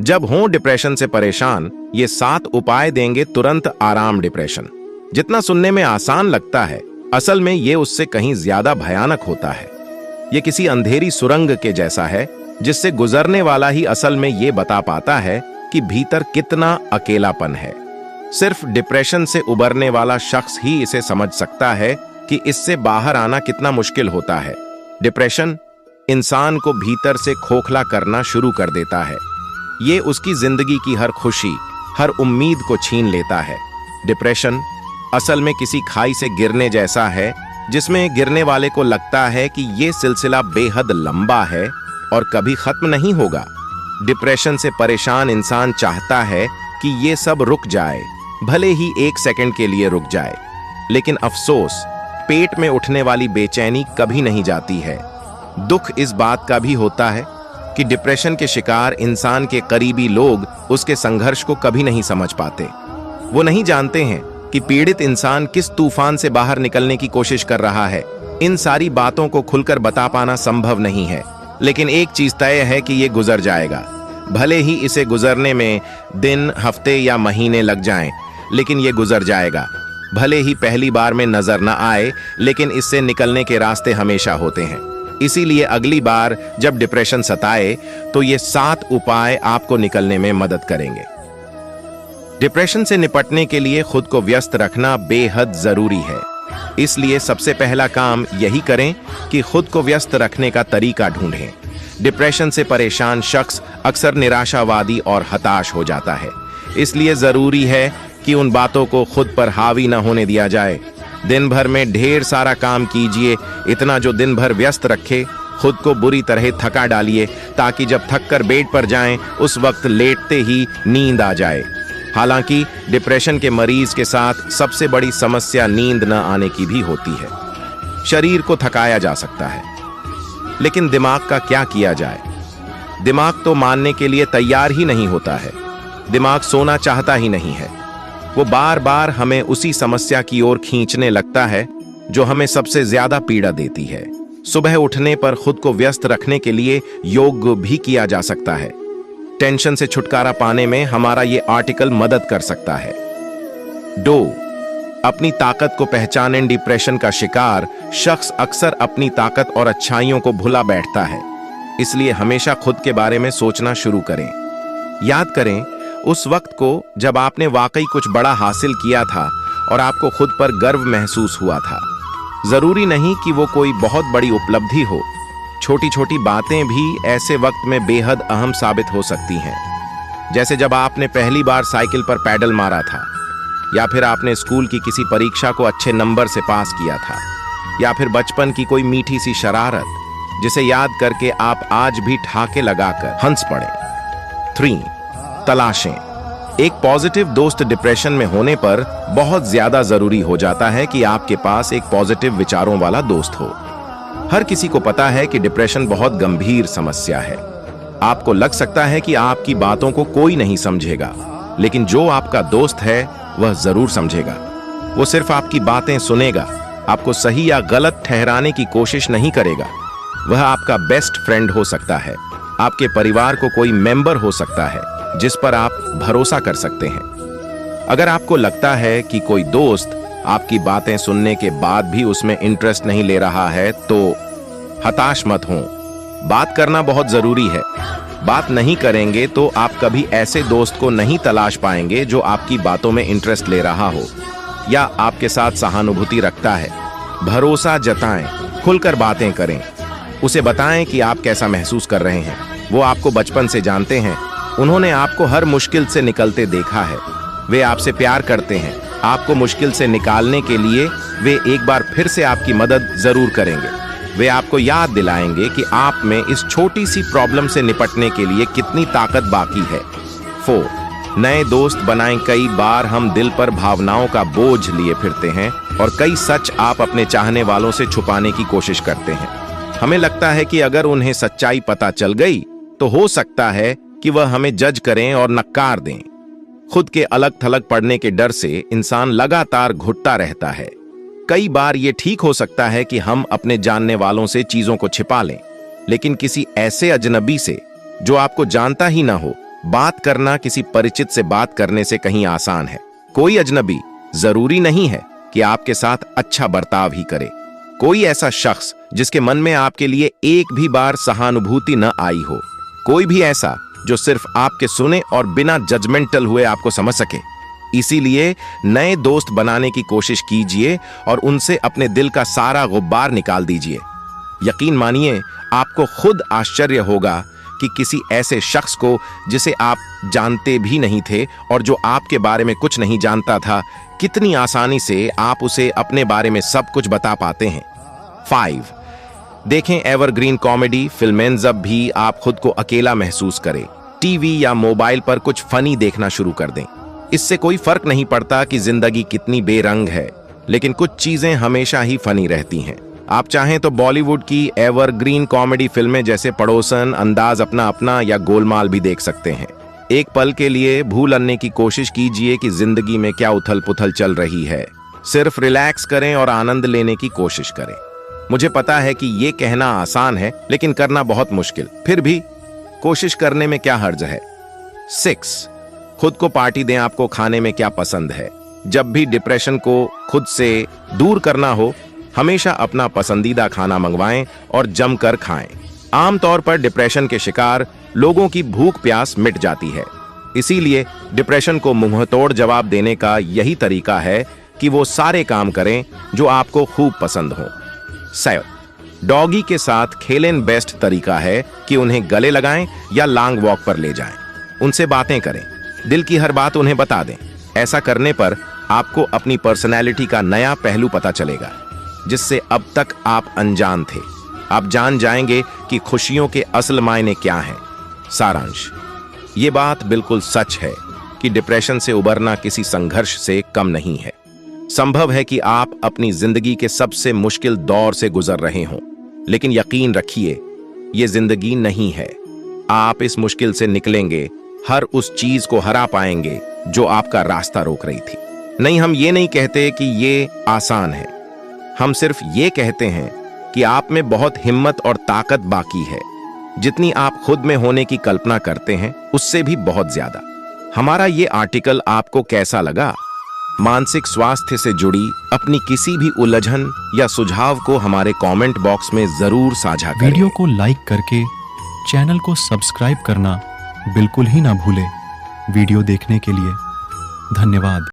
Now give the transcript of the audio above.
जब हो डिप्रेशन से परेशान, ये 7 उपाय देंगे तुरंत आराम। डिप्रेशन जितना सुनने में आसान लगता है, असल में ये उससे कहीं ज्यादा भयानक होता है। ये किसी अंधेरी सुरंग के जैसा है जिससे गुजरने वाला ही असल में ये बता पाता है कि भीतर कितना अकेलापन है। सिर्फ डिप्रेशन से उबरने वाला शख्स ही इसे समझ सकता है कि इससे बाहर आना कितना मुश्किल होता है। डिप्रेशन इंसान को भीतर से खोखला करना शुरू कर देता है। ये उसकी जिंदगी की हर खुशी, हर उम्मीद को छीन लेता है। डिप्रेशन असल में किसी खाई से गिरने जैसा है जिसमें गिरने वाले को लगता है कि ये सिलसिला बेहद लंबा है और कभी खत्म नहीं होगा। डिप्रेशन से परेशान इंसान चाहता है कि ये सब रुक जाए, भले ही 1 सेकंड के लिए रुक जाए, लेकिन अफसोस पेट में उठने वाली बेचैनी कभी नहीं जाती है। दुख इस बात का भी होता है कि डिप्रेशन के शिकार इंसान के करीबी लोग उसके संघर्ष को कभी नहीं समझ पाते। वो नहीं जानते हैं कि पीड़ित इंसान किस तूफान से बाहर निकलने की कोशिश कर रहा है। इन सारी बातों को खुलकर बता पाना संभव नहीं है, लेकिन एक चीज तय है कि ये गुजर जाएगा। भले ही इसे गुजरने में दिन, हफ्ते या महीने लग जाएं, लेकिन ये गुजर जाएगा। भले ही पहली बार में नजर न आए, लेकिन इससे निकलने के रास्ते हमेशा होते हैं। इसीलिए अगली बार जब डिप्रेशन सताए तो ये 7 उपाय आपको निकलने में मदद करेंगे। डिप्रेशन से निपटने के लिए खुद को व्यस्त रखना बेहद जरूरी है। इसलिए सबसे पहला काम यही करें कि खुद को व्यस्त रखने का तरीका ढूंढें। डिप्रेशन से परेशान शख्स अक्सर निराशावादी और हताश हो जाता है। इसलिए जरूरी है कि उन बातों को खुद पर हावी न होने दिया जाए। दिन भर में ढेर सारा काम कीजिए, इतना जो दिन भर व्यस्त रखे। खुद को बुरी तरह थका डालिए ताकि जब थक कर बेड पर जाएं, उस वक्त लेटते ही नींद आ जाए। हालांकि डिप्रेशन के मरीज के साथ सबसे बड़ी समस्या नींद न आने की भी होती है। शरीर को थकाया जा सकता है, लेकिन दिमाग का क्या किया जाए? दिमाग तो मानने के लिए तैयार ही नहीं होता है। दिमाग सोना चाहता ही नहीं है। वो बार बार हमें उसी समस्या की ओर खींचने लगता है जो हमें सबसे ज्यादा पीड़ा देती है। सुबह उठने पर खुद को व्यस्त रखने के लिए योग भी किया जा सकता है। टेंशन से छुटकारा पाने में हमारा ये आर्टिकल मदद कर सकता है। 2. अपनी ताकत को पहचानें। डिप्रेशन का शिकार शख्स अक्सर अपनी ताकत और अच्छाइयों को भुला बैठता है। इसलिए हमेशा खुद के बारे में सोचना शुरू करें। याद करें उस वक्त को जब आपने वाकई कुछ बड़ा हासिल किया था और आपको खुद पर गर्व महसूस हुआ था। जरूरी नहीं कि वो कोई बहुत बड़ी उपलब्धि हो। छोटी छोटी बातें भी ऐसे वक्त में बेहद अहम साबित हो सकती हैं। जैसे जब आपने पहली बार साइकिल पर पैडल मारा था, या फिर आपने स्कूल की किसी परीक्षा को अच्छे नंबर से पास किया था, या फिर बचपन की कोई मीठी सी शरारत जिसे याद करके आप आज भी ठहाके लगाकर हंस पड़े। 3. तलाशें। एक पॉजिटिव दोस्त डिप्रेशन में होने पर बहुत ज्यादा जरूरी हो जाता है कि आपके पास एक पॉजिटिव विचारों वाला दोस्त हो। हर किसी को पता है कि डिप्रेशन बहुत गंभीर समस्या है। आपको लग सकता है कि आपकी बातों को कोई नहीं समझेगा, लेकिन जो आपका दोस्त है वह जरूर समझेगा। वो सिर्फ आपकी बातें सुनेगा, आपको सही या गलत ठहराने की कोशिश नहीं करेगा। वह आपका बेस्ट फ्रेंड हो सकता है, आपके परिवार को कोई मेंबर हो सकता है जिस पर आप भरोसा कर सकते हैं। अगर आपको लगता है कि कोई दोस्त आपकी बातें सुनने के बाद भी उसमें इंटरेस्ट नहीं ले रहा है, तो हताश मत हो। बात करना बहुत जरूरी है। बात नहीं करेंगे तो आप कभी ऐसे दोस्त को नहीं तलाश पाएंगे जो आपकी बातों में इंटरेस्ट ले रहा हो या आपके साथ सहानुभूति रखता है। भरोसा जताएं, खुलकर बातें करें, उसे बताएं कि आप कैसा महसूस कर रहे हैं। वो आपको बचपन से जानते हैं, उन्होंने आपको हर मुश्किल से निकलते देखा है। वे आपसे प्यार करते हैं। आपको मुश्किल से निकालने के लिए वे एक बार फिर से आपकी मदद जरूर करेंगे। वे आपको याद दिलाएंगे कि आप में इस छोटी सी प्रॉब्लम से निपटने के लिए कितनी ताकत बाकी है। 4. नए दोस्त बनाएं। कई बार हम दिल पर भावनाओं का बोझ लिए फिरते हैं और कई सच आप अपने चाहने वालों से छुपाने की कोशिश करते हैं। हमें लगता है कि अगर उन्हें सच्चाई पता चल गई तो हो सकता है कि वह हमें जज करें और नकार दें। खुद के अलग थलग पड़ने के डर से इंसान लगातार घुटता रहता है। कई बार ये ठीक हो सकता है कि हम अपने जानने वालों से चीजों को छिपा लें, लेकिन किसी ऐसे अजनबी से जो आपको जानता ही ना हो बात करना किसी परिचित से बात करने से कहीं आसान है। कोई अजनबी जरूरी नहीं है कि आपके साथ अच्छा बर्ताव ही करे। कोई ऐसा शख्स जिसके मन में आपके लिए एक भी बार सहानुभूति न आई हो। कोई भी ऐसा जो सिर्फ आपके सुने और बिना जजमेंटल हुए आपको समझ सके। इसीलिए नए दोस्त बनाने की कोशिश कीजिए और उनसे अपने दिल का सारा गुब्बार निकाल दीजिए। यकीन मानिए, आपको खुद आश्चर्य होगा कि किसी ऐसे शख्स को जिसे आप जानते भी नहीं थे और जो आपके बारे में कुछ नहीं जानता था, कितनी आसानी से आप उसे अपने बारे में सब कुछ बता पाते हैं। 5. देखें एवरग्रीन कॉमेडी फिल्में। जब भी आप खुद को अकेला महसूस करें, टीवी या मोबाइल पर कुछ फनी देखना शुरू कर दें। इससे कोई फर्क नहीं पड़ता कि जिंदगी कितनी बेरंग है, लेकिन कुछ चीजें हमेशा ही फनी रहती हैं। आप चाहें तो बॉलीवुड की एवरग्रीन कॉमेडी फिल्में जैसे पड़ोसन, अंदाज अपना अपना या गोलमाल भी देख सकते हैं। एक पल के लिए भूलने की कोशिश कीजिए कि जिंदगी में क्या उथल पुथल चल रही है। सिर्फ रिलैक्स करें और आनंद लेने की कोशिश करें। मुझे पता है कि ये कहना आसान है, लेकिन करना बहुत मुश्किल। फिर भी कोशिश करने में क्या हर्ज है। 6. खुद को पार्टी दें। आपको खाने में क्या पसंद है? जब भी डिप्रेशन को खुद से दूर करना हो, हमेशा अपना पसंदीदा खाना मंगवाएं और जमकर खाएं। आमतौर पर डिप्रेशन के शिकार लोगों की भूख प्यास मिट जाती है। इसीलिए डिप्रेशन को मुंहतोड़ जवाब देने का यही तरीका है कि वो सारे काम करें जो आपको खूब पसंद हो। 7. डॉगी के साथ खेलें। बेस्ट तरीका है कि उन्हें गले लगाएं या लॉन्ग वॉक पर ले जाएं। उनसे बातें करें, दिल की हर बात उन्हें बता दें। ऐसा करने पर आपको अपनी पर्सनैलिटी का नया पहलू पता चलेगा, जिससे अब तक आप अनजान थे। आप जान जाएंगे कि खुशियों के असल मायने क्या हैं। सारांश: ये बात बिल्कुल सच है कि डिप्रेशन से उबरना किसी संघर्ष से कम नहीं है। संभव है कि आप अपनी जिंदगी के सबसे मुश्किल दौर से गुजर रहे हों, लेकिन यकीन रखिए, ये जिंदगी नहीं है। आप इस मुश्किल से निकलेंगे, हर उस चीज को हरा पाएंगे जो आपका रास्ता रोक रही थी। नहीं, हम ये नहीं कहते कि ये आसान है। हम सिर्फ ये कहते हैं कि आप में बहुत हिम्मत और ताकत बाकी है। जितनी आप खुद में होने की कल्पना करते हैं, उससे भी बहुत ज्यादा। हमारा ये आर्टिकल आपको कैसा लगा? मानसिक स्वास्थ्य से जुड़ी अपनी किसी भी उलझन या सुझाव को हमारे कमेंट बॉक्स में जरूर साझा करें। वीडियो को लाइक करके चैनल को सब्सक्राइब करना बिल्कुल ही ना भूलें। वीडियो देखने के लिए धन्यवाद।